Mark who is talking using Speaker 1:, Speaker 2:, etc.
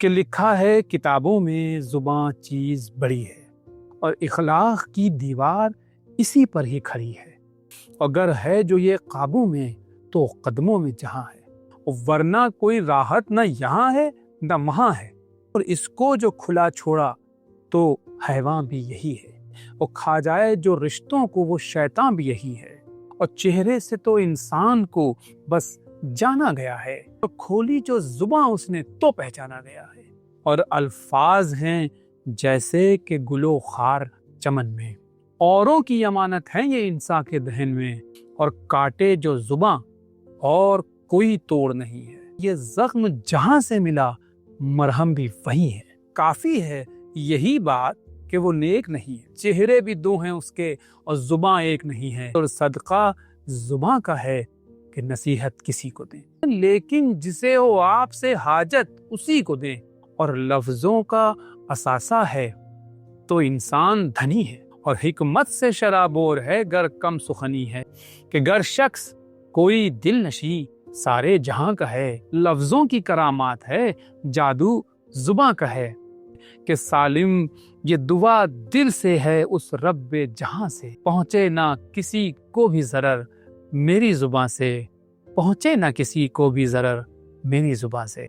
Speaker 1: کہ لکھا ہے کتابوں میں زباں چیز بڑی ہے اور اخلاق کی دیوار اسی پر ہی کھڑی ہے. اگر ہے جو یہ قابو میں تو قدموں میں جہاں ہے، ورنہ کوئی راحت نہ یہاں ہے نہ وہاں ہے. اور اس کو جو کھلا چھوڑا تو حیوان بھی یہی ہے، اور کھا جائے جو رشتوں کو وہ شیطان بھی یہی ہے. اور چہرے سے تو انسان کو بس جانا گیا ہے، تو کھولی جو زباں اس نے تو پہچانا گیا ہے. اور الفاظ ہیں جیسے کہ گلو خار چمن میں، اوروں کی امانت ہے یہ انسان کے دہن میں. اور کاٹے جو زباں اور کوئی توڑ نہیں ہے، یہ زخم جہاں سے ملا مرہم بھی وہی ہے. کافی ہے یہی بات کہ وہ نیک نہیں ہے، چہرے بھی دو ہیں اس کے اور زباں ایک نہیں ہے. اور صدقہ زباں کا ہے کہ نصیحت کسی کو دیں، لیکن جسے ہو آپ سے حاجت اسی کو دیں. اور لفظوں کا اثاثہ ہے تو انسان دھنی ہے، اور حکمت سے شرابور ہے گر کم سخنی ہے. کہ گر شخص کوئی دل نشیں سارے جہاں کا ہے، لفظوں کی کرامات ہے جادو زباں کا ہے. کہ سالم یہ دعا دل سے ہے اس رب جہاں سے، پہنچے نہ کسی کو بھی ضرر میری زباں سے، پہنچے نہ کسی کو بھی ضرر میری زباں سے.